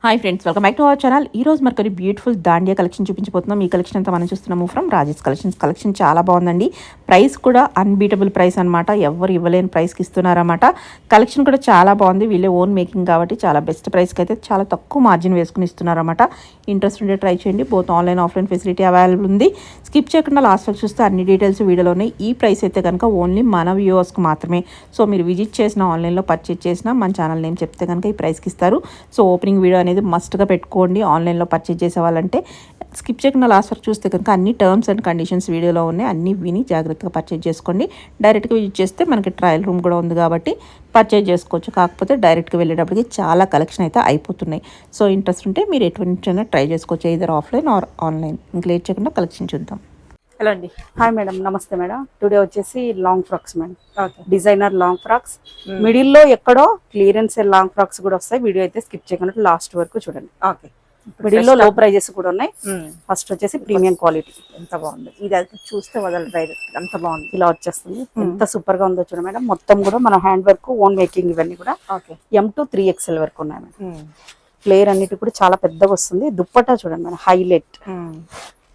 Hi friends, welcome back to our channel. ఈ రోజు మరి బ్యూటిఫుల్ దాండియా కలెక్షన్ చూపించబోతున్నాం. ఈ కలెక్షన్ అంతా మనం చూస్తున్నాము ఫ్రమ్ రాజేష్ కలెక్షన్స్. కలెక్షన్ చాలా బాగుందండి. ప్రైస్ కూడా అన్బీటబుల్ ప్రైస్ అనమాట. ఎవరు ఇవ్వలేని ప్రైస్కి ఇస్తున్నారన్నమాట. కలెక్షన్ కూడా చాలా బాగుంది. వీళ్ళే ఓన్ మేకింగ్ కాబట్టి చాలా బెస్ట్ ప్రైస్కి అయితే చాలా తక్కువ మార్జిన్ వేసుకుని ఇస్తున్నారన్నమాట. ఇంట్రెస్ట్ ఉంటే ట్రై చేయండి. Both online offline facility available ఉంది. స్కిప్ చేయకుండా లాస్ట్ వరకు చూస్తే అన్ని డీటెయిల్స్ వీడియోలోనే. ఈ ప్రైస్ అయితే కనుక ఓన్లీ మన వ్యూవర్స్కి మాత్రమే. సో మీరు విజిట్ చేసిన ఆన్లైన్లో పర్చేజ్ చేసినా మన ఛానల్ నేమ్ చెప్తే కనుక ఈ ప్రైస్కి ఇస్తారు. సో ఓపెనింగ్ వీడియో అనేది మస్ట్గా పెట్టుకోండి ఆన్లైన్లో పర్చేజ్ చేసే వాళ్ళంటే. స్కిప్ చేయకుండా లాస్ట్ వరకు చూస్తే కనుక అన్ని టర్మ్స్ అండ్ కండిషన్స్ వీడియోలో ఉన్నాయి. అన్నీ విని జాగ్రత్తగా పర్చేజ్ చేసుకోండి. డైరెక్ట్గా విజిట్ చేస్తే మనకి ట్రయల్ రూమ్ కూడా ఉంది కాబట్టి పర్చేజ్ చేసుకోవచ్చు. కాకపోతే డైరెక్ట్గా వెళ్ళేటప్పటికి చాలా కలెక్షన్ అయితే అయిపోతున్నాయి. సో ఇంట్రెస్ట్ ఉంటే మీరు ఎటువంటిైనా ట్రై చేసుకోవచ్చు, ఇదర్ ఆఫ్లైన్ ఆర్ ఆన్లైన్. ఇంక లేట్ చేయకుండా కలెక్షన్ చూద్దాం. హలో అండి. హాయ్ మేడం, నమస్తే మేడం. టుడే వచ్చేసి long frocks madam. Designer long frocks, మిడిల్లో ఎక్కడో క్లియరెన్స్ లాంగ్ ఫ్రాక్స్ కూడా వస్తాయి. వీడియో అయితే స్కిప్ చేయకుండా లాస్ట్ వరకు చూడండి. ఓకే, మిడిల్లో లో ప్రైజెస్ కూడా ఉన్నాయి. ఫస్ట్ వచ్చేసి ప్రీమియం క్వాలిటీ. ఎంత బాగుంది ఇది, అయితే చూస్తే వదలదు, అంత బాగుంది. ఇలా వచ్చేస్తుంది. ఎంత సూపర్ గా ఉందో చూడండి మేడం. మొత్తం కూడా మన హ్యాండ్ వర్క్, ఓన్ మేకింగ్, ఇవన్నీ కూడా M to 3XL వరకు ఉన్నాయి మేడం. ఫ్లేర్ అన్నిటి కూడా చాలా పెద్దగా వస్తుంది. దుప్పట్టా చూడండి మేడం, హైలైట్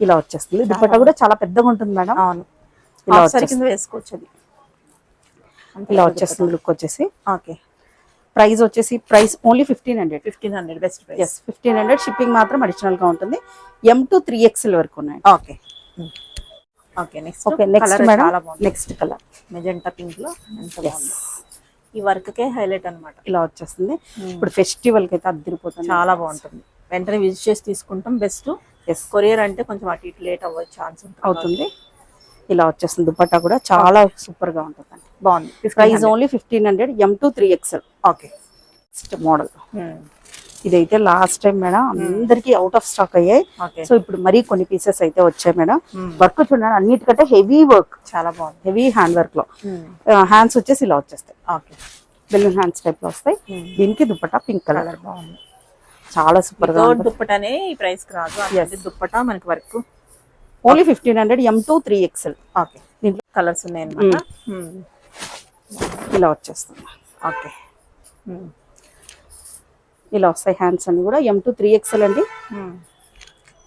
ఇలా వచ్చేస్తుంది. దుపట్టా కూడా చాలా పెద్దగా ఉంటుంది మేడం. అవును, ఇలా వేసుకోవచ్చు. అది ఇలా వచ్చేస్తుంది లుక్ వచ్చేసి. ఓకే, ప్రైస్ వచ్చేసి ఓన్లీ 1500 బెస్ట్ ప్రైస్. 1500 షిప్పింగ్ మాత్రం అడిషనల్ గా ఉంటుంది. M to 3XL వరకు ఉన్నాయి. Okay okay next madam, next colour magenta pink లో. ఈ వర్క్ కే హైలైట్ అన్నమాట. ఇలా వచ్చేస్తుంది. ఇప్పుడు ఫెస్టివల్ కి అయితే అదిరిపోతుంది, చాలా బాగుంటుంది. వెంటనే విజిట్ చేసి తీసుకుంటాం బెస్ట్. కొరియర్ అంటే కొంచెం అటు ఇటు లేట్ అవ్వే ఛాన్స్ అవుతుంది. ఇలా వచ్చేస్తుంది. దుపట్టా కూడా చాలా సూపర్ గా ఉంటుంది. బాగుంది. Price only 1500 M to 3XL. Okay, next model. ఇదైతే లాస్ట్ టైం మేడం అందరికి అవుట్ ఆఫ్ స్టాక్ అయ్యాయి. సో ఇప్పుడు మరీ కొన్ని పీసెస్ అయితే వచ్చాయి మేడం. వర్క్ చూడండి, అన్నిటికంటే హెవీ వర్క్, చాలా బాగుంది. హెవీ హ్యాండ్ వర్క్ లో హ్యాండ్స్ వచ్చేసి ఇలా వచ్చేస్తాయి. ఓకే, బెలూన్ హ్యాండ్స్ టైప్ లో వస్తాయి. దీనికి దుపట్టా పింక్ కలర్ బాగుంది, చాలా సూపర్ గా. దుప్పటానే ఈ ప్రైస్ కి రాదు. దుప్పటా మనకి work only 1500 M to 3XL. Okay, దీంట్లో కలర్స్ ఉన్నాయి అన్నమాట. ఇలా వచ్చేస్తుంది. ఓకే, ఇలా వస్తాయి హ్యాండ్స్ అన్ని కూడా. M to 3XL అండి.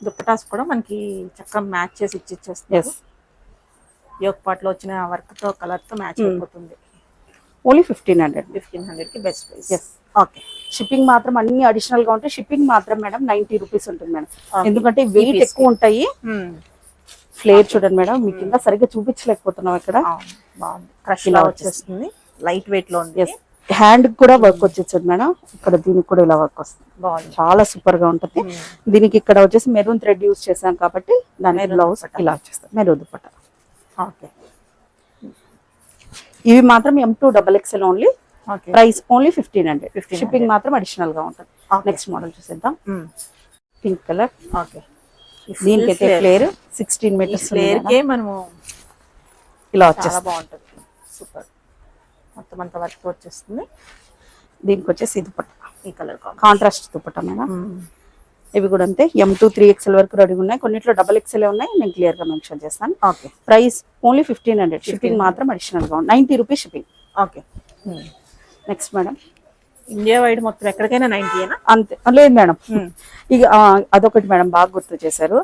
దుప్పటాస్ కూడా మనకి చక్కగా మ్యాచ్ చేసి ఇచ్చేస్తుంది. యోక్ పార్ట్ లో వచ్చిన వర్క్ తో కలర్ తో మ్యాచ్ అయిపోతుంది. ఓన్లీ 1500 కి బెస్ట్ ప్రైస్. ఓకే, షిప్పింగ్ మాత్రం అన్ని అడిషనల్ గా ఉంటాయి. షిప్పింగ్ మాత్రం మేడం 90 రూపీస్ ఉంటుంది మేడం. ఎందుకంటే వెయిట్ ఎక్కువ ఉంటాయి. ఫ్లేర్ చూడండి మేడం, మీకు ఇంకా సరిగ్గా చూపించలేకపోతున్నాం ఇక్కడ. క్రష్ ఇలా వచ్చేస్తుంది, లైట్ వెయిట్ లో ఉంది. హ్యాండ్ కూడా వర్క్ వచ్చేస్తుంది మేడం. ఇక్కడ దీనికి కూడా ఇలా వర్క్ వస్తుంది. చాలా సూపర్ గా ఉంటుంది. దీనికి ఇక్కడ వచ్చేసి మెరూన్ థ్రెడ్ యూజ్ చేసాం కాబట్టి దాని బ్లౌజ్ ఇలా వచ్చేస్తుంది, మెరూన్ దుపట్టా. ఓకే, ఇవి మాత్రం M to XXL only. Price only 1500. Shipping మాత్రం అడిషనల్ గా ఉంటుంది. నెక్స్ట్ మోడల్ చూసేద్దాం. Pink colour. ఓకే, దీనికైతే ఫ్లేర్ 16 మీటర్స్ మనము ఇలా వచ్చేసి బాగుంటుంది. సూపర్, మొత్తం అంత వర్క్ వచ్చేస్తుంది. దీనికి వచ్చేసి దుపట్టా ఈ కలర్ కాంట్రాస్ట్ దుపట్టా మేడం. ఇవి కూడా అంతే, M to 3XL వరకు రెడీ ఉన్నాయి. కొన్నిట్లో XXL ఉన్నాయి, నేను క్లియర్ గా మెన్షన్ చేస్తాను. Okay, price only 1500. షిప్పింగ్ మాత్రం అడిషనల్ గా ఉంది, 90 rupees shipping. Okay, next madam. India wide మొత్తం ఎక్కడికైనా 90 అంతే. లేదు మేడం, ఇక అదొకటి మేడం బాగా గుర్తు చేశారు.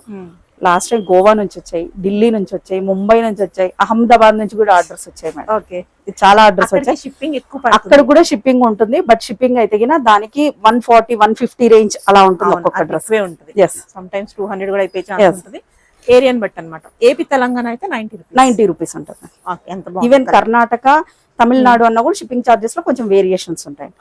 లాస్ట్ టైం గోవా నుంచి వచ్చాయి, ఢిల్లీ నుంచి వచ్చాయి, ముంబై నుంచి వచ్చాయి, అహ్మదాబాద్ నుంచి కూడా ఆర్డర్స్ వచ్చాయి మేడం. ఓకే, చాలా ఆర్డర్స్ వచ్చాయి. షిప్పింగ్ ఎక్కువ, అక్కడ కూడా షిప్పింగ్ ఉంటుంది. బట్ షిప్పింగ్ అయితే దానికి 140, 150 రేంజ్ అలా ఉంటుంది. ఒక్కొక్క డ్రెస్ ఉంటుంది. సమ్ టైమ్స్ 200 కూడా అయిపోయే ఛాన్స్ ఉంటుంది. ఏరియాని బట్టి అనమాట. ఏపీ తెలంగాణ అయితే 90 రూపీస్ ఉంటుంది. ఈవెన్ కర్ణాటక, తమిళనాడు అన్న కూడా షిప్పింగ్ చార్జెస్ లో కొంచెం వేరియేషన్స్ ఉంటాయి.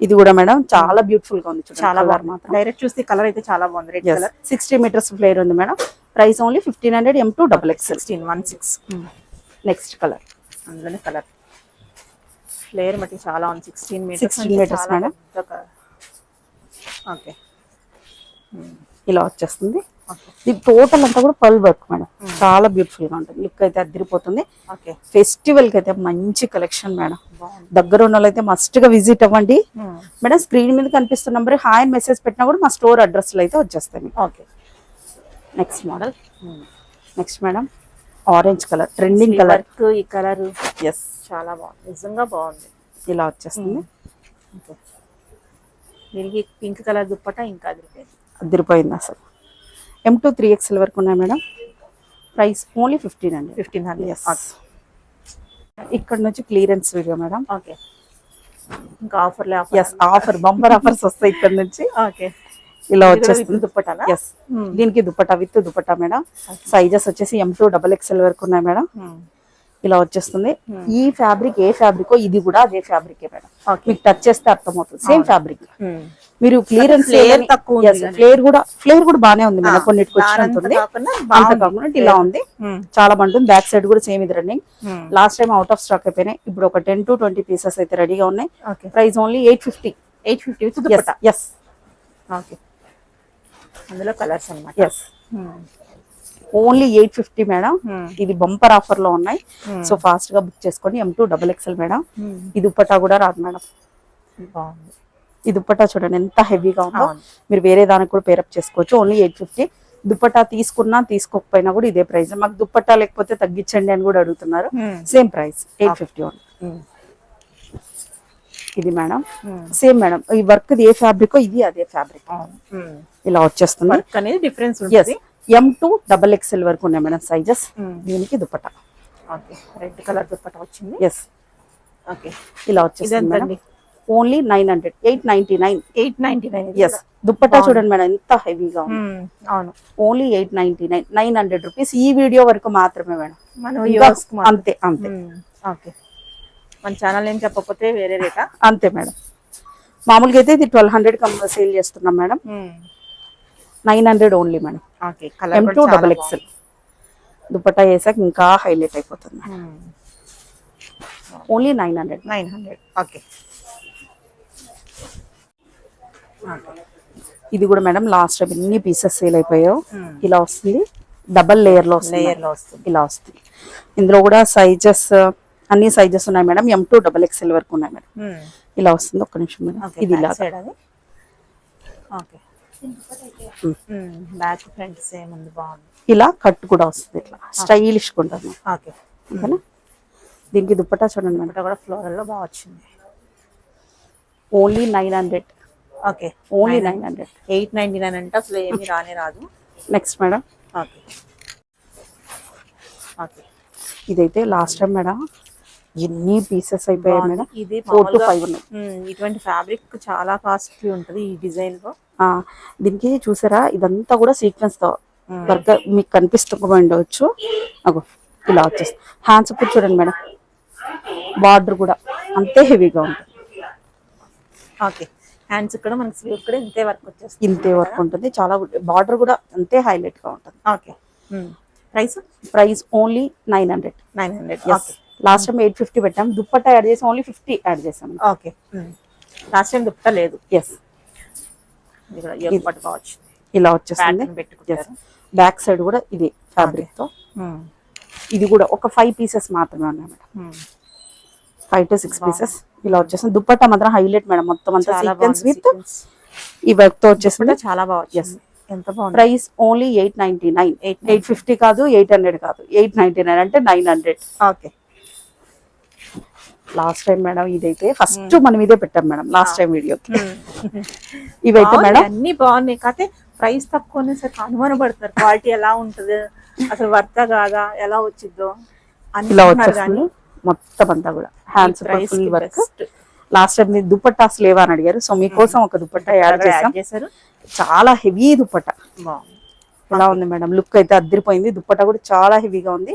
ఇది కూడా మేడం చాలా బ్యూటిఫుల్ గా ఉంది. చాలా బాగుంది. డైరెక్ట్ చూస్తే కలర్ అయితే చాలా బాగుంది. రెడ్ కలర్, 60 మీటర్స్ ఫ్లేర్ ఉంది madam. Price only 1500 M to XXL. 16. Next colour, అందులోనే కలర్ ఫ్లేర్ మట్టి చాలా ఉంది. 16 మీటర్స్ మేడం. ఓకే, ఇలా వచ్చేస్తుంది. ఇది టోటల్ అంతా కూడా పర్ల్ వర్క్ మేడం. చాలా బ్యూటిఫుల్ గా ఉంటుంది. లుక్ అయితే అదిరిపోతుంది. ఫెస్టివల్ కి అయితే మంచి కలెక్షన్ మేడం. దగ్గర ఉన్న వాళ్ళైతే మస్ట్ గా విజిట్ అవ్వండి మేడం. స్క్రీన్ మీద కనిపిస్తున్న నంబర్ హాయ్ అని మెసేజ్ పెట్టినా కూడా మా స్టోర్ అడ్రస్ లో అయితే వచ్చేస్తాయి. Okay, next model. Next madam, orange colour, trending colour. ఈ కలర్ చాలా బాగుంది, నిజంగా బాగుంది. ఇలా వచ్చేస్తుంది. దీనికి పింక్ కలర్ దుప్పట ఇంకా అదిరిపోయింది. అదిరిపోయింది అసలు. M2 3XL వరకు ఉన్నాయి మేడం. Price only 1500. 1500. ఎస్. ఇక్కడ నుంచి క్లియరెన్స్ వీడియో మేడం. ఓకే, ఇంకా offer yes, offer bumper offers వస్తాయి ఇక్కడ నుంచి. ఓకే, ఇలా వచ్చేస్తుంది దుప్పటానా? ఎస్, దీనికి dupatta with dupatta madam. Sizes వచ్చేసి M2 XXL వరకు ఉన్నాయి మేడం. ఇలా వచ్చేస్తుంది. ఈ ఫ్యాబ్రిక్ ఏ ఫ్యాబ్రిక్, ఇది కూడా అదే ఫ్యాబ్రిక్ మేడం. మీకు టచ్ చేస్తే అర్థమవుతుంది, సేమ్ ఫ్యాబ్రిక్. మీరు క్లియరెన్స్ ఫ్లేర్ కూడా బానే ఉంది మేడం. కొన్నిటికి వచ్చినంత ఉంది, అంత కాకుండా ఇలా ఉంది. చాలా బాగుంటుంది. బ్యాక్ సైడ్ కూడా సేమ్ ఇది running. Last time out of stock అయిపోయినాయి. ఇప్పుడు ఒక 10 to 20 పీసెస్ అయితే రెడీగా ఉన్నాయి. Price only 850. 850. ఎస్. ఓకే, అందులో కలర్స్ అన్నమాట. Yes, only 850 madam. ఇది బంపర్ ఆఫర్ లో ఉన్నాయి. సో ఫాస్ట్ గా బుక్ చేసుకోండి. M2 XXL madam. ఈ దుప్పట్టా కూడా రాదు మేడం. బాగుంది. ఈ దుప్పట్టా చూడండి ఎంత హెవీగా ఉందో. మీరు వేరే దానికి కూడా పేరప్ చేసుకోవచ్చు. ఓన్లీ 850. దుప్పట్టా తీసుకున్నా తీసుకోకపోయినా కూడా ఇదే ప్రైస్. మాకు దుప్పట్టా లేకపోతే తగ్గించండి అని కూడా అడుగుతున్నారు. Same price 850 only. ఇది మేడం సేమ్ మేడం. ఈ వర్క్ ఏ ఫ్యాబ్రిక్, ఇది అదే ఫ్యాబ్రిక్. ఇలా వచ్చేస్తుంది. వర్క్ అనేది డిఫరెన్స్ ఉంటుంది. M2 XXL వరకు ఉన్నాయి మేడం సైజెస్. దీనికి dupatta. Okay, red colour dupatta వచ్చింది. ఎస్. ఓకే, ఇలా వచ్చేస్తుంది మేడం. ఓన్లీ 900. 899. 899. ఎస్. దుపట్టా చూడండి మేడం ఎంత హెవీగా ఉంది. అవును, ఓన్లీ 899. 900 రూపీస్. ఈ వీడియో వరకు మాత్రమే మేడం. అంతే అంతే. ఓకే, మన ఛానల్ ఏం చెప్పకపోతే వేరే రేటా? అంతే మేడం. మామూలుగా అయితే ఇది 1200 సేల్ చేస్తున్నాం madam. 900 only madam. Okay, M2 XXL. Dupatta వేసాక ఇంకా హైలైట్ అయిపోతుంది. ఓన్లీ 900. 900. ఓకే, ఇది కూడా మేడం లాస్ట్ టైం ఎన్ని పీసెస్ సేల్ అయిపోయాయో. ఇలా వస్తుంది. డబల్ లేయర్ లో వస్తుంది. ఇలా వస్తుంది. ఇందులో కూడా సైజెస్ అన్ని సైజెస్ ఉన్నాయి మేడం. M2 XXL వరకు ఉన్నాయి మేడం. ఇలా వస్తుంది. ఒక్క నిమిషం మేడం. ఇది ఇలా బ్యాక్ ఫ్రంట్ సేమ్ ఉంది. బాగుంది. ఇలా కట్ కూడా వస్తుంది. ఇట్లా స్టైలిష్ ఉంటుంది. ఓకే, ఓకేనా. దీనికి దుపట్టా చూడండి మేడం. కూడా ఫ్లోరల్ లో బాగా వచ్చింది. ఓన్లీ 900. Okay, only 900. 899 అంటే అసలు ఏమి రానే రాదు. Next madam. ఓకే, ఓకే, ఇదైతే లాస్ట్ టైం మేడం ఎన్ని పీసెస్ అయిపోయాయి మేడం. ఇది 4 to 5 ఉన్నాయి. ఇటువంటి ఫ్యాబ్రిక్ చాలా కాస్ట్లీ ఉంటది ఈ డిజైన్ లో. దీనికి చూసారా ఇదంతా కూడా సీక్వెన్స్ తో వర్క్ మీకు కనిపిస్తూ ఉండవచ్చు. అగో ఇలా వచ్చేస్తుంది. హ్యాండ్స్ కూడా చూడండి మేడం. బార్డర్ కూడా అంతే హెవీగా ఉంటుంది. ఓకే, హ్యాండ్స్ కూడా మనకి స్లీవ్ కూడా ఇంతే వర్క్ వచ్చేస్తుంది. ఇంతే వర్క్ ఉంటుంది. చాలా బార్డర్ కూడా అంతే హైలైట్ గా ఉంటుంది. Okay, price only 900. 900. Last time 850 పెట్టాం. దుప్పట్టా యాడ్ చేసి ఓన్లీ 50 యాడ్ చేసాం. ఓకే, లాస్ట్ టైం దుప్పట్టా లేదు. ఎస్. ఇలా వచ్చేస్తుంది. బ్యాక్ సైడ్ కూడా ఇది ఫ్యాబ్రిక్ తో. ఇది కూడా ఒక 5 పీసెస్ మాత్రమే ఉన్నాయి మేడం. 5 to 6 pieces. ఇలా వచ్చేస్తుంది. దుపట్టా మాత్రం హైలైట్ మేడం. మొత్తం అంతా సీక్వెన్స్ విత్ ఈ వర్క్ తో వచ్చేస్తుంది. చాలా బాగుంది. ఎంత బాగుంది. Price only 899. 850 కాదు, 800 కాదు, 899 అంటే 900. ఓకే, లాస్ట్ టైం మేడం ఇదైతే ఫస్ట్ మనం ఇదే పెట్టాం మేడం లాస్ట్ టైం వీడియోకి. ఇవైతే మేడం అన్ని బాగున్నాయి. కాకపోతే ప్రైస్ తక్కువ సరికి అనుమానం పడుతున్నారు క్వాలిటీ ఎలా ఉంటది, అసలు వర్త కాదా, ఎలా వచ్చిద్దో అని. ఇలా వచ్చేస్తుంది మొత్తం అంతా కూడా. Hands full work. Last time dupattas లేవా అని అడిగారు. సో మీకోసం ఒక దుపట్టా యాడ్ చేశారు. చాలా హెవీ దుపట్టా. ఎలా ఉంది మేడం. లుక్ అయితే అద్దరిపోయింది. దుపట్టా కూడా చాలా హెవీగా ఉంది.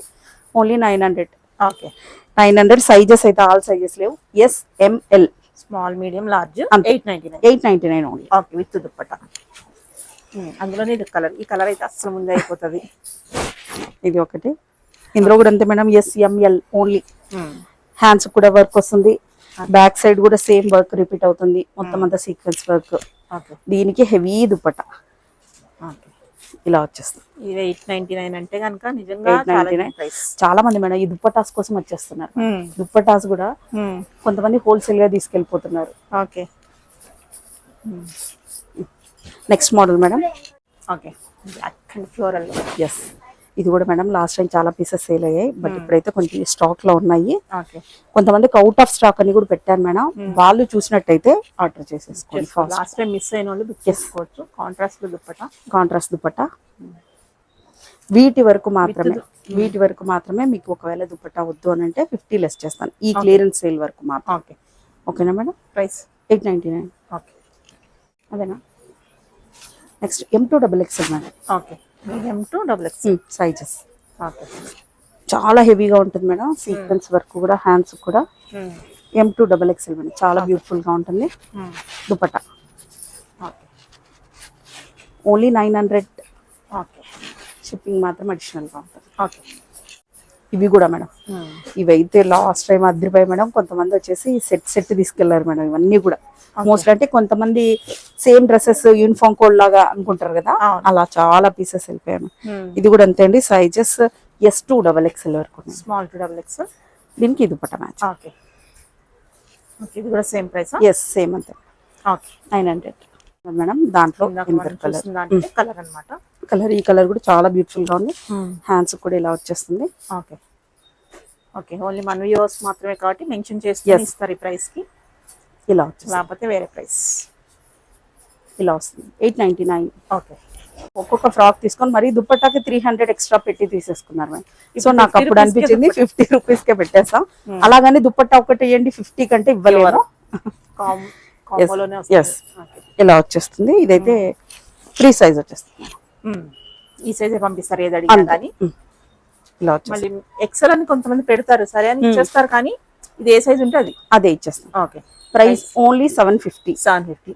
ఓన్లీ 900. ఓకే, 900. సైజెస్ అయితే ఆల్ సైజెస్ లేవు. SML, small, medium, large. 899 only. Okay, with dupatta. అందులోనే ఇది కలర్. ఈ కలర్ అయితే అస్సలు ముందే అయిపోతుంది. ఇది ఒకటి. ఇందులో కూడా అంతే మేడం. SML only. హ్యాండ్స్ కూడా వర్క్ వస్తుంది. బ్యాక్ సైడ్ కూడా సేమ్ వర్క్ రిపీట్ అవుతుంది. మొత్తం అంతా సీక్వెన్స్ వర్క్. దీనికి హెవీ దుపట్టా. ఇలా వచ్చేస్తుంది. ఇది 899 అంటే కనుక నిజంగా చాలా మంది మేడం ఈ దుపట్టాస్ కోసం వచ్చేస్తున్నారు. దుపట్టాస్ కూడా కొంతమంది హోల్సేల్ గా తీసుకెళ్లిపోతున్నారు. Okay, next model madam. Okay, black and floral. Yes. ఇది కూడా మేడం లాస్ట్ టైం చాలా పీసెస్ సేల్ అయ్యాయి, బట్ ఇప్పుడైతే కొంచెం స్టాక్ లో ఉన్నాయి. ఓకే. కొంతమందికి అవుట్ ఆఫ్ స్టాక్ అని కూడా పెట్టాను మేడం, వాళ్ళు చూసినట్టయితే ఆర్డర్ చేసేసుకోండి. లాస్ట్ టైం మిస్ అయిన వాళ్ళు బుక్ చేసుకోవచ్చు. కాంట్రాస్ట్ దుపట్టా వీటి వరకు మాత్రమే మీకు ఒకవేళ దుపట్టా వద్దు అని అంటే 50 లెస్ చేస్తాను, ఈ క్లియరెన్స్ సేల్ వరకు మాత్రం. ఓకే. ఓకేనా మేడం? ప్రైస్ 899. ఓకే. అదేనా? Next M2XXL madam. Okay. M2XXL sizes. Okay. చాలా హెవీగా ఉంటుంది మేడం, సీక్వెన్స్ వర్క్ కూడా, హ్యాండ్స్ కూడా. M2XXL మేడం, చాలా బ్యూటిఫుల్ గా ఉంటుంది. Dupatta okay. Only 900. Okay. Shipping మాత్రం అడిషనల్ గా ఉంటుంది. ఓకే. ఇవి కూడా మేడం, ఇవైతే లాస్ట్ టైం అద్దరిపోయి మేడం. కొంతమంది వచ్చేసి సెట్ తీసుకెళ్లారు మేడం. ఇవన్నీ కూడా మోస్ట్ అంటే కొంతమంది సేమ్ డ్రెస్సెస్ యూనిఫామ్ కోడ్ లాగా అనుకుంటారు కదా, అలా చాలా పీసెస్ వెళ్ళిపోయాను. ఇది కూడా అంతే అండి, సైజెస్ S2XXL వరకు, స్మాల్ టు XXL. దీనికి ఇది పట్ట మ్యాచ్. ఓకే. ఓకే. ఇది కూడా సేమ్ ప్రైస్? ఎస్, సేమ్ అంతే. ఓకే. 900 మేడం. దాంట్లో కలర్ అన్నమాట. కలర్, ఈ కలర్ కూడా చాలా బ్యూటిఫుల్ గా ఉంది. హ్యాండ్స్ కూడా ఇలా వచ్చేస్తుంది. ఓకే. ఓకే. ఓన్లీ మన వ్యూవర్స్ మాత్రమే కాబట్టి మెన్షన్ చేసి ఇస్తారు ఈ ప్రైస్ కి. ఇలా వచ్చేస్తుంది, లేకపోతే వేరే ప్రైస్. ఇలా వస్తుంది 899. ఓకే. ఒక్కొక్క ఫ్రాక్ తీసుకొని మరి దుపట్టాకి 300 ఎక్స్ట్రా పెట్టి తీసేసుకున్నారు మేడం. సో నాకు అప్పుడు అనిపించింది 50 రూపీస్ కే పెట్టేస్తాం, అలాగని దుపట్టా ఒకటి ఇవ్వండి 50 కంటే ఇవ్వలేరు. ఇలా వచ్చేస్తుంది. ఇదైతే 3 సైజ్ వచ్చేస్తుంది. ఈ సైజ్ పంపిస్తారు ఏది అడిగినా కానీ. ఇలా వచ్చేస్తుంది. మళ్ళీ ఎక్సెల్ అని కొంతమంది పెడతారు, సరే అని ఇచ్చేస్తారు, కానీ ఇది ఏ సైజ్ ఉంటే అదే ఇచ్చేస్తాం. Okay. Price only 750.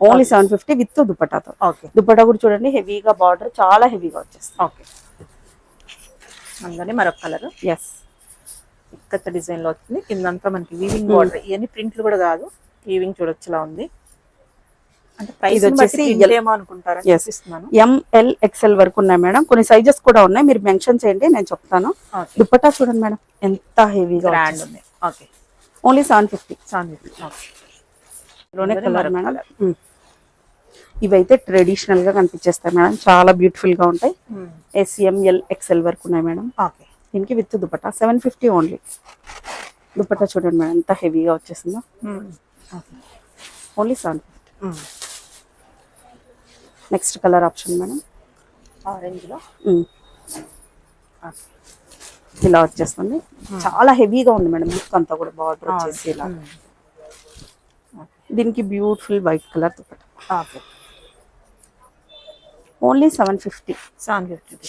Only 750 with దుపట్టాతో. ఓకే. దుపట్టా కూడా చూడండి, హెవీగా బార్డర్ చాలా హెవీగా వచ్చేస్తుంది. ఓకే. అందులోనే మరొక కలర్. ఎస్, ఇక్కత డిజైన్ లో వచ్చింది. కిందంతా మనకి వీవింగ్ బార్డర్, ఇవన్నీ ప్రింట్లు కూడా కాదు, వీవింగ్ చూడొచ్చులా ఉంది. అంటే ప్రైస్ వచ్చేసి ఏమో అనుకుంటారా? MLXL వరకు ఉన్నాయి మేడం, కొన్ని సైజెస్ కూడా ఉన్నాయి, మీరు మెన్షన్ చేయండి నేను చెప్తాను. దుపట్టా చూడండి మేడం ఎంత హెవీగా ఉంది. Okay. Only 750. Okay. Colour madam. ఇవైతే ట్రెడిషనల్ గా కనిపించేస్తాయి మేడం, చాలా బ్యూటిఫుల్ గా ఉంటాయి. SMLXL వరకు ఉన్నాయి మేడం. ఓకే. దీనికి విత్ దుపట్టా 750 ఓన్లీ. దుపట్టా చూడండి మేడం ఎంత హెవీగా వచ్చేసిందో. Only 750. Next colour option madam, orange లో ఇలా వచ్చేస్తుంది. చాలా హెవీగా ఉంది మేడం, లుక్ అంతా కూడా బార్డర్ వచ్చేసి ఇలా. దీనికి beautiful white colour dupatta. Only 750.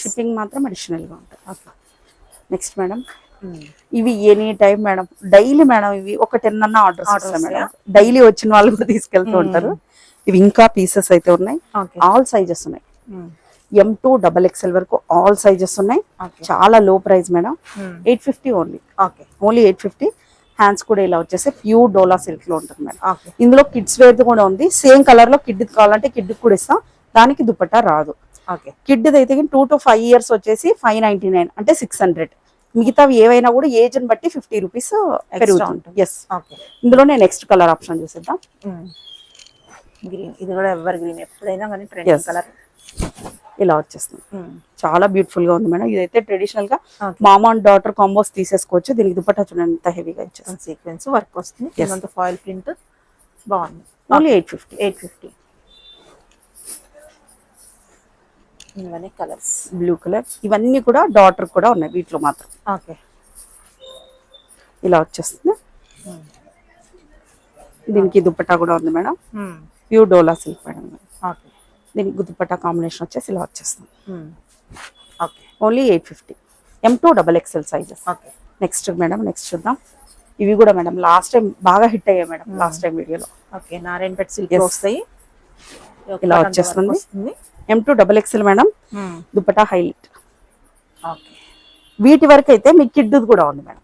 Shipping మాత్రం అడిషనల్ గా ఉంటుంది. నెక్స్ట్ మేడం, ఇవి any time madam, daily madam ఇవి ఒక 10 అన్న ఆర్డర్స్ వస్తాయి మేడం. డైలీ వచ్చిన వాళ్ళు కూడా తీసుకెళ్తూ ఉంటారు. ఇవి ఇంకా పీసెస్ అయితే ఉన్నాయి, ఆల్ సైజెస్ ఉన్నాయి. M2XXL వరకు ఆల్ సైజెస్ ఉన్నాయి. చాలా లో price madam, 850 only. Only 850. Hands కూడా ఇలా వచ్చేసి ప్యూర్ డోలా సిల్క్ లో ఉంటుంది మేడం. ఇందులో కిడ్స్ వేర్ కూడా ఉంది, సేమ్ కలర్ లో. కిడ్ కావాలంటే కిడ్ కూడా ఇస్తాం, దానికి దుపట్టా రాదు. కిడ్ అయితే 2 to 5 years వచ్చేసి 599 అంటే 600. మిగతావి ఏవైనా కూడా ఏజ్ ని బట్టి 50 రూపీస్ పెరుగుతుంది. ఎస్. ఇందులోనే నెక్స్ట్ కలర్ ఆప్షన్ చూసేద్దాం. గ్రీన్, ఇది కూడా ఎవర్ గ్రీన్, ఎప్పుడైనా కానీ ట్రెండింగ్ కలర్. ఇలా వచ్చేస్తుంది, చాలా బ్యూటిఫుల్ గా ఉంది మేడం. ఇదైతే ట్రెడిషనల్ గా మామా అండ్ డాటర్ కాంబోస్ తీసేసుకోవచ్చు. దీనికి దుపట్టా చూడండి ఎంత హెవీగా ఇచ్చేస్తుంది. సీక్వెన్స్ వర్క్ వస్తుంది, ఫాయిల్ ప్రింట్ బాగుంది. ఓన్లీ 850. ఇవన్నీ కలర్స్, బ్లూ కలర్. ఇవన్నీ కూడా డాటర్ కూడా ఉన్నాయి వీటిలో మాత్రం. ఓకే. ఇలా వచ్చేస్తుంది. దీనికి దుపట్టా కూడా ఉంది మేడం, ప్యూర్ డోలా సిల్క్ మేడం. దీనికి దుపట్టా కాంబినేషన్ వచ్చేసి ఇలా వచ్చేస్తుంది. Only 850. M2XXL sizes. Next madam, next చూద్దాం. ఇవి కూడా మేడం లాస్ట్ టైం బాగా హిట్ అయ్యాయి మేడం, లాస్ట్ టైం వీడియోలో. ఓకే. నారాయణపేట సిల్క్ వస్తాయి. ఇలా వచ్చేస్తుంది. M2XXL madam, dupatta highlight. వీటి వరకు అయితే మీకు కిడ్ కూడా ఉంది మేడం.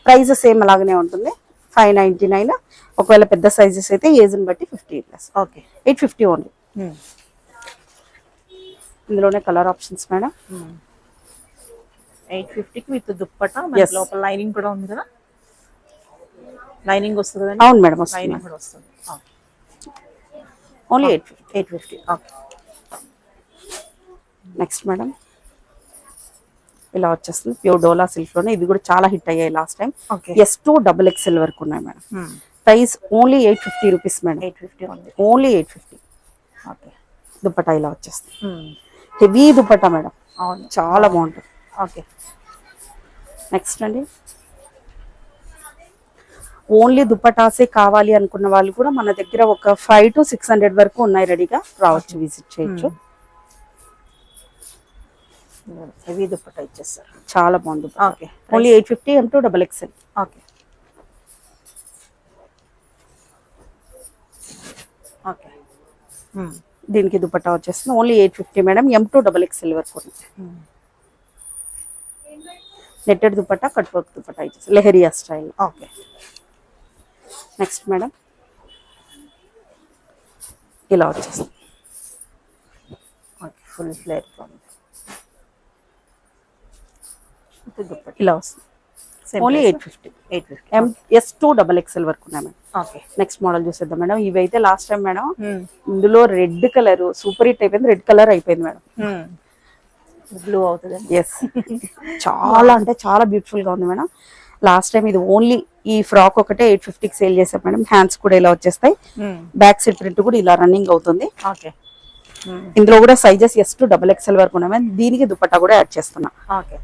ప్రైస్ సేమ్ అలాగనే ఉంటుంది, 599. ఒకవేళ పెద్ద సైజెస్ అయితే ఏజ్ ని బట్టి 50 ప్లస్. 850 ఓన్లీ. ఇందులోనే కలర్ ఆప్షన్స్ మేడం. 850కి విత్ దుప్పట్టా, లోపల లైనింగ్ కూడా ఉంది కదా, లైనింగ్ వస్తుంది కదా. అవును మేడం, లైనింగ్ కూడా వస్తుంది. ఓన్లీ 850. నెక్స్ట్ మేడం, ఇలా వచ్చేస్తుంది ప్యూర్ డోలా సిల్క్ లోనే. ఇవి కూడా చాలా హిట్ అయ్యాయి last time. Okay. S2 XXL వరకు ఉన్నాయి madam. Price only 850 rupees madam. 850 ఉంది. ఓన్లీ 850. ఓకే. దుపట్టా ఇలా వచ్చేస్తుంది. Heavy dupatta madam. అవును, చాలా బాగుంటుంది. ఓకే. నెక్స్ట్ అండి, ఓన్లీ దుపటాసే కావాలి అనుకున్న వాళ్ళు కూడా మన దగ్గర ఒక 500 to 600 వరకు ఉన్నాయి, రెడీగా రావచ్చు, విజిట్ చేయొచ్చు. హెవీ దుపట్టా ఇచ్చేస్తారు. చాలా బాగుంది. Okay. Only 850 M2XXL. Okay. Okay. దీనికి దుపట్టా వచ్చేస్తుంది ఓన్లీ 850 మేడం. M2XXL వరకు netted dupatta, cut work dupatta ఇచ్చేసి leheriya style. Okay. Next madam, ఇలా వచ్చేస్తుంది. ఓకే. ఫుల్ ఫ్లేర్ ఇలా వస్తుంది. ఓన్లీ 850. 850. S2XXL వరకు ఉన్నాయి మేడం. ఓకే. నెక్స్ట్ మోడల్ చూసేద్దాం మేడం. ఇవైతే లాస్ట్ టైం మేడం ఇందులో రెడ్ కలర్ సూపర్ హిట్ అయిపోయింది. రెడ్ కలర్ అయిపోయింది మేడం. బ్లూ అవుతుంది. ఎస్, చాలా అంటే చాలా బ్యూటిఫుల్ గా ఉంది మేడం. లాస్ట్ టైం ఇది ఓన్లీ ఈ ఫ్రాక్ ఒకటే 850కి సేల్ చేసాం మేడం. హ్యాండ్స్ కూడా ఇలా వచ్చేస్తాయి. బ్యాక్ సైడ్ ప్రింట్ కూడా ఇలా రన్నింగ్ అవుతుంది. ఓకే. ఇందులో కూడా సైజెస్ S2XXL వరకు ఉన్నాయి మేడం. దీనికి దుపట్టా కూడా యాడ్ చేస్తున్నా. ఓకే.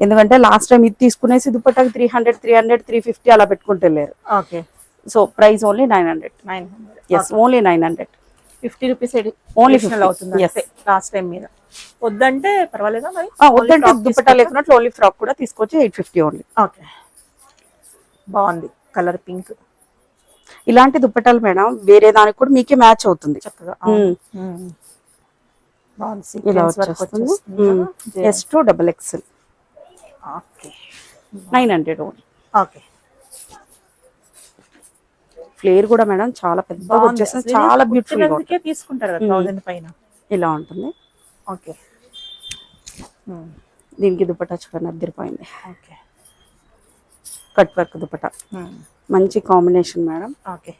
ఎందుకంటే లాస్ట్ టైం ఇది తీసుకునేసి దుపట్టాకి 300, 350 అలా పెట్టుకుంటే లేరు. Okay. So price only 900. 900. Yes, only 900. 50 rupees only అవుతుంది లాస్ట్ టైం మీద. వద్దంటే పర్వాలేదా మరి? వద్దంటే దుపట్టా లేకున్నట్లు ఓన్లీ ఫ్రాక్ కూడా తీసుకోవచ్చు. 850 ఓన్లీ. ఓకే. బాగుంది కలర్ పింక్. ఇలాంటి దుపట్టాలు మేడం వేరే దానికి కూడా మీకే మ్యాచ్ అవుతుంది చక్కగా. బాగుంది. ఇలా వచ్చేస్తుంది. S2XXL. Okay. 900 only. Okay. Flare కూడా మేడం చాలా పెద్దగా వచ్చేస్తుంది. చాలా బ్యూటిఫుల్ గా ఉంటుంది. తీసుకుంటారు కదా 1000 పైన. ఇలా ఉంటుంది. ఓకే. దీనికి దుపట్టా చూడండి, అద్దరిపోయింది. ఓకే. కట్ వర్క్ దుపట్టా, మంచి combination madam. Okay.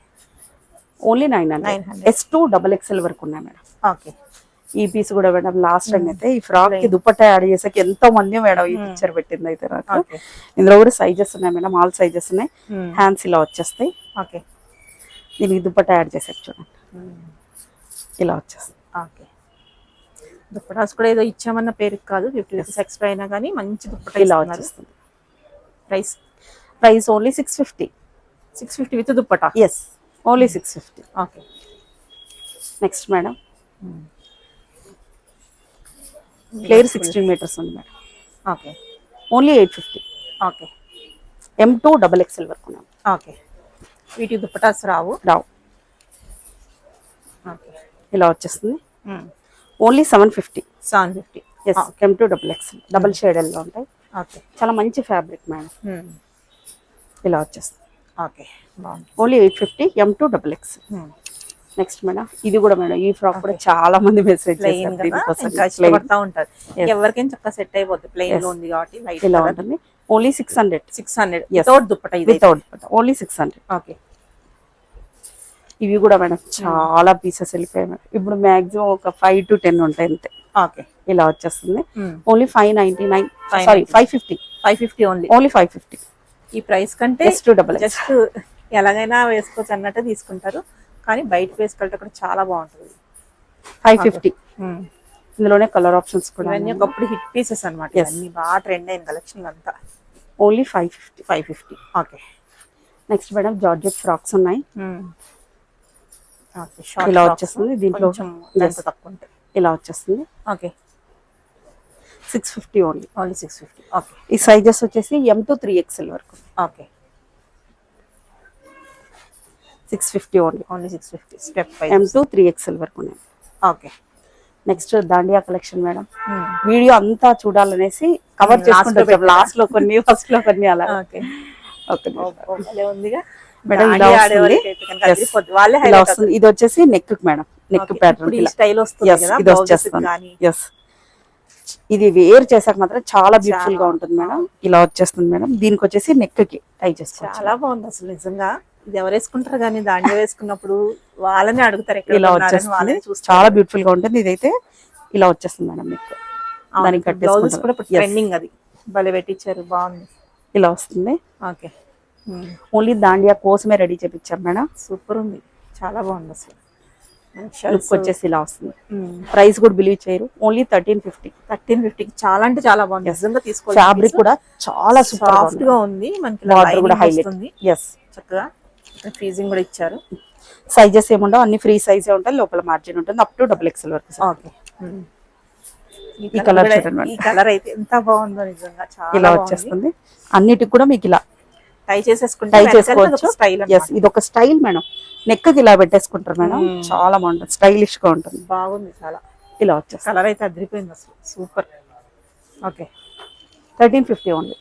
Only 900. S2XXL వరకు ఉన్నాయి మేడం. ఓకే. ఈ పీస్ కూడా మేడం లాస్ట్ టైం అయితే ఈ ఫ్రాక్ కి దుపట్టా యాడ్ చేసాక ఎంతో మంది మేడం ఈ పిక్చర్ పెట్టింది అయితే నాకు. ఇందులో కూడా సైజెస్ ఉన్నాయి మేడం, ఆల్ సైజెస్ ఉన్నాయి. హ్యాండ్స్ ఇలా వచ్చేస్తాయి. ఓకే. దీనికి దుపట్టా యాడ్ చేసాక చూడండి, ఇలా వచ్చేస్తుంది. ఓకే. దుప్పటాస్ కూడా ఏదో ఇచ్చామన్న పేరుకి కాదు, 50 రూపీస్ ఎక్స్ట్రా అయినా కానీ మంచి దుప్పటా ఇలా వచ్చేస్తుంది. Price only 650. 650 with dupatta. Yes, only 650. Okay. Next madam, flare 16 metres ఉంది madam. Okay. Only 850. Okay. M2XXL వరకు ఉన్నాం. ఓకే. వీటి దుప్పటాస్ రావు. ఓకే. ఇలా వచ్చేస్తుంది. Only 750. 750. Yes, M2XXL double shaded లో ఉంటాయి. ఓకే. చాలా మంచి ఫ్యాబ్రిక్ మేడం. ఇలా వచ్చేస్తుంది. ఓకే. బాగుంది. ఓన్లీ 850. M2XXL. నెక్స్ట్ మేడం, ఇది కూడా మేడం ఈ ఫ్రాక్ కూడా చాలా మంది మెసేజ్ ఇష్టపడతా ఉంటారు. ఎవరికైనా చక్కగా సెట్ అయిపోతుంది. ప్లెయిన్ లో ఉంది కాబట్టి ఇలా ఉంటుంది. Only 600. 600 without dupatta. Without dupatta only 600. Okay. ఇవి కూడా మేడం చాలా పీసెస్ వెళ్ళిపోయాయి మేడం. ఇప్పుడు మాక్సిమం ఒక 5 to 10 ఉంటాయి అంతే. ఓకే. ఇలా వచ్చేస్తుంది. ఓన్లీ 599. సారీ 550. 550 ఓన్లీ. ఓన్లీ 550. ఈ ప్రైస్ కంటే S2XXL జస్ట్ ఎలాగైనా వేసుకోవచ్చు అన్నట్టు తీసుకుంటారు, కానీ బయట వేసుకెళ్తే కూడా చాలా బాగుంటుంది. 550. ఇందులోనే కలర్ ఆప్షన్స్ కూడా ఇవన్నీ ఒకప్పుడు హిట్ పీసెస్ అనమాట. ఇవన్నీ బాగా ట్రెండ్ అయిన కలెక్షన్ అంతా. Only 550. 550. Okay. Next madam, georgette frocks ఉన్నాయి. ఇలా వచ్చేస్తుంది. దీంట్లో తక్కువ ఉంటాయి. ఇలా వచ్చేస్తుంది. ఓకే. 650 ఓన్లీ. ఓన్లీ 650. ఓకే. ఈ సైజెస్ వచ్చేసి M2-3XL వరకు. Okay. 650 only. Only 650. Step by M2-3XL వరకు ఉన్నాయి. Okay. Next Dandiya collection madam. Video అంతా చూడాలనేసి కవర్ చేసుకుంటాం. లాస్ట్ లో కొన్ని, ఫస్ట్ లో కొన్ని అలా. ఓకే. ఓకే ఉందిగా మేడం. ఇలా వస్తుంది. ఇది వచ్చేసి neck madam, neck pattern style వస్తుంది. ఇది వచ్చేస్తుంది. ఎస్, ఇది వేర్ చేసాక మాత్రం చాలా బ్యూటిఫుల్ గా ఉంటుంది మేడం. ఇలా వచ్చేస్తుంది మేడం. దీనికి వచ్చేసి నెక్ కి టై చేసుకోవచ్చు. చాలా బాగుంది అసలు నిజంగా. ఇది ఎవరు వేసుకుంటారు కానీ దాండియా వేసుకున్నప్పుడు వాళ్ళని అడుగుతారు. ఇలా వచ్చేస్తుంది. చాలా బ్యూటిఫుల్ గా ఉంటుంది. ఇదైతే ఇలా వచ్చేస్తుంది మేడం. నెక్ దానికి బ్లౌజెస్ కూడా కట్టేసుకుంటారు. ఇప్పుడు ట్రెండింగ్ అది భలే పెట్టించారు, బాగుంది. ఇలా వస్తుంది. ఓకే, ఓన్లీ దాండియా కోసమే రెడీ చేపించాం మేడం. సూపర్ ఉంది, చాలా బాగుంది అసలు. లుక్ వచ్చేసి ఇలా వస్తుంది. ప్రైస్ కూడా బిలీవ్ చేయరు, ఓన్లీ 1350. 1350 చాలా అంటే చాలా బాగుంది నిజంగా. తీసుకోవాలి. ఫ్యాబ్రిక్ కూడా చాలా సూపర్ సాఫ్ట్ గా ఉంది, మనకి బార్డర్ కూడా హైలైట్. ఎస్, చక్కగా ఫీజింగ్ కూడా ఇచ్చారు. సైజెస్ ఏముండవు, అన్ని ఫ్రీ సైజే ఉంటాయి. లోపల మార్జిన్ ఉంటుంది అప్ టు XXL వరకు. ఓకే, ఈ కలర్ చూడండి. ఈ కలర్ అయితే ఎంత బాగుందో నిజంగా, చాలా ఇలా వచ్చేస్తుంది. అన్నిటికి కూడా మీకు ఇలా టై చేసేసుకుంటే టై చేసుకోవచ్చు. స్టైల్. ఇది ఒక స్టైల్ మేడం. నెక్ కి ఇలా పెట్టేసుకుంటారు మేడం, చాలా బాగుంటుంది, స్టైలిష్ గా ఉంటుంది. బాగుంది చాలా. ఇలా వచ్చేస్తుంది. కలర్ అయితే అదిరిపోయింది అసలు, సూపర్. Okay, 1350 only.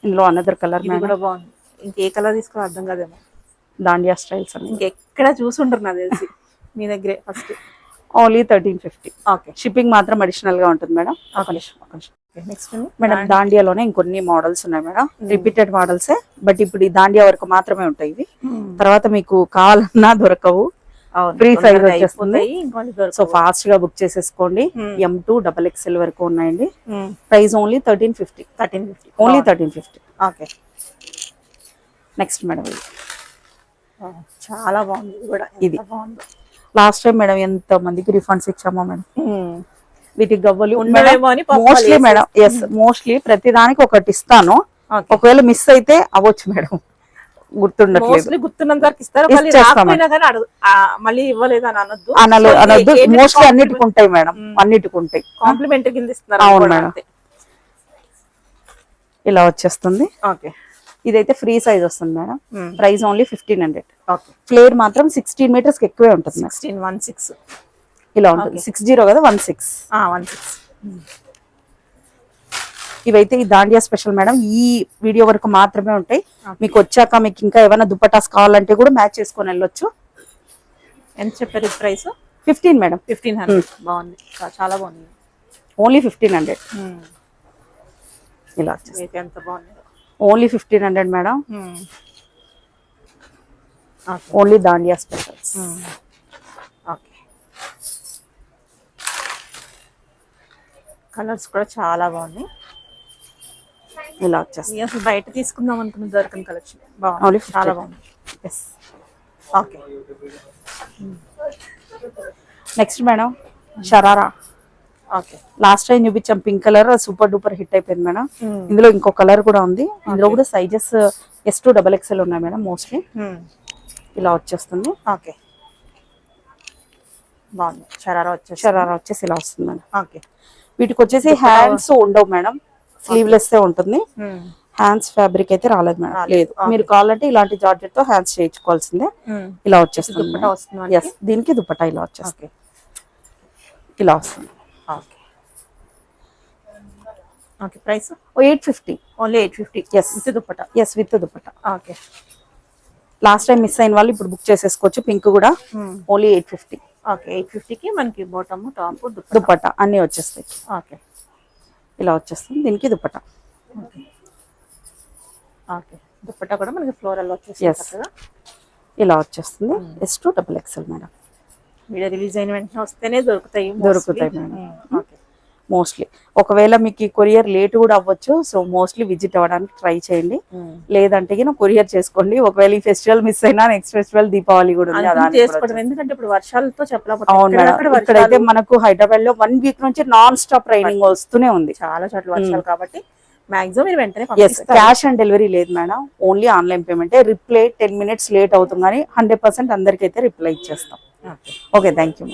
ఇందులో అనదర్ కలర్ ఇది కూడా బాగుంది. ఇంకే కలర్ తీసుకోవాలి అర్థం కాదేమో. దాండియా స్టైల్స్ అని ఇంకెక్కడ చూసుంటారు నాకు తెలిసి మీ దగ్గరే ఫస్ట్. ఓన్లీ 1350. ఓకే, షిప్పింగ్ మాత్రం అడిషనల్ గా ఉంటుంది మేడం. నెక్స్ట్ మేడం దాండియాలోనే ఇంకొన్ని మోడల్స్ ఉన్నాయి మేడం, రిపీటెడ్ మోడల్సే, బట్ ఇప్పుడు ఈ దాండియా వరకు మాత్రమే ఉంటాయి ఇవి. తర్వాత మీకు కావాలన్నా దొరకవు, ఫ్రీ సైజ్ వచ్చేస్తుంది. సో ఫాస్ట్ గా బుక్ చేసేసుకోండి. M2 XXL వరకు ఉన్నాయండి. Price only 1350. Only 1350. Okay, next madam ఇది చాలా బాగుంది కూడా. ఇది లాస్ట్ టైం మేడం ఎంత మందికి రిఫండ్స్ ఇచ్చామో మేడం. వీటికి గవ్వలు మోస్ట్లీ మేడం. ఎస్, మోస్ట్లీ ప్రతి దానికి ఒకటి ఇస్తాను. ఒకవేళ మిస్ అయితే అవ్వచ్చు మేడం, గుర్తుండట్లేదు. గుర్తున్నంత వరకు ఇస్తారు. మళ్ళీ ఇవ్వలేదు అని అనొద్దు. మోస్ట్లీ అన్నిటికి ఉంటాయి మేడం, అన్నిటికి ఉంటాయి. కాంప్లిమెంటరీ కింద ఇస్తున్నారు. అవును మేడం. ఇలా వచ్చేస్తుంది. ఓకే, ఇదైతే ఫ్రీ సైజ్ వస్తుంది మేడం. Price only 1500. ఫ్లేర్ మాత్రం 16 మీటర్స్ ఎక్కువే ఉంటుంది. 16 ఇలా ఉంటుంది. 60 కదా, 16. ఇవైతే ఈ దాండియా స్పెషల్ మేడం. ఈ వీడియో వరకు మాత్రమే ఉంటాయి. మీకు వచ్చాక మీకు ఇంకా ఏమైనా దుపటాస్ కావాలంటే కూడా మ్యాచ్ చేసుకొని వెళ్ళొచ్చు. ఎంత చెప్పారు ప్రైస్? 15 మేడం. 1500. బాగుంది, చాలా బాగుంది. ఓన్లీ 1500. ఇలా ఎంత బాగుంది. Only 1500 madam. Only Dandiya specials. Okay, colours కూడా చాలా బాగున్నాయి. ఇలా వచ్చేస్తుంది. అసలు బయట తీసుకుందాం అనుకున్న దొరకని కలెక్షన్ బాగుంది, చాలా బాగుంది. Yes. Okay, next madam sharara. Okay, last time చూపించాం pink colour, super duper hit అయిపోయింది మేడం. ఇందులో ఇంకో కలర్ కూడా ఉంది. ఇందులో కూడా సైజెస్ S2 XXL ఉన్నాయి మేడం మోస్ట్లీ. ఇలా వచ్చేస్తుంది. ఓకే, బాగుంది. షరారా వచ్చేసి ఇలా వస్తుంది మేడం. ఓకే, వీటికి వచ్చేసి హ్యాండ్స్ ఉండవు మేడం, స్లీవ్లెస్ ఉంటుంది. హ్యాండ్స్ ఫ్యాబ్రిక్ అయితే రాలేదు మేడం. లేదు, మీరు కావాలంటే ఇలాంటి జార్జెట్ తో హ్యాండ్స్ చేయించుకోవాల్సిందే. ఇలా వచ్చేస్తుంది. ఎస్, దీనికి దుపట్టా ఇలా వచ్చేస్తుంది. ఇలా వస్తుంది. Okay, price 850. Only 850. Yes, with dupatta. Yes, with dupatta. Okay, last time miss అయిన వాళ్ళు ఇప్పుడు బుక్ చేసేసుకోవచ్చు. పింక్ కూడా ఓన్లీ 850. ఓకే, 850కి మనకి బాటమ్, టాప్, దుపట్టా అన్ని వచ్చేస్తాయి. ఓకే, ఇలా వచ్చేస్తుంది. దీనికి దుపట్టా. ఓకే, దుపట్టా కూడా మనకి ఫ్లోరల్ వచ్చేస్తుంది. ఇలా వచ్చేస్తుంది. S2 XXL madam. Video release అయిన వెంటనే వస్తేనే దొరుకుతాయి మేడం. మోస్ట్లీ ఒకవేళ మీకు కొరియర్ లేట్ కూడా అవ్వచ్చు. సో మోస్ట్లీ విజిట్ అవ్వడానికి ట్రై చేయండి. లేదంటే కొరియర్ చేసుకోండి. ఒకవేళ ఈ ఫెస్టివల్ మిస్ అయినా నెక్స్ట్ ఫెస్టివల్ దీపావళి కూడా ఉంది. ఎందుకంటే ఇప్పుడు వర్షాలతో చెప్పలేకపోతే. అవును మేడం, ఇక్కడైతే మనకు హైదరాబాద్ లో 1 వీక్ నుంచి నాన్ స్టాప్ రైనింగ్ వస్తూనే ఉంది. చాలా చోట్ల వర్షాలు కాబట్టి మాక్సిమం మీరు వెంటనే క్యాష్ ఆన్ డెలివరీ లేదు madam, only online payment. Reply 10 minutes late అవుతుంది కానీ 100% అందరికైతే రిప్లై ఇచ్చేస్తాం. Okay, thank you.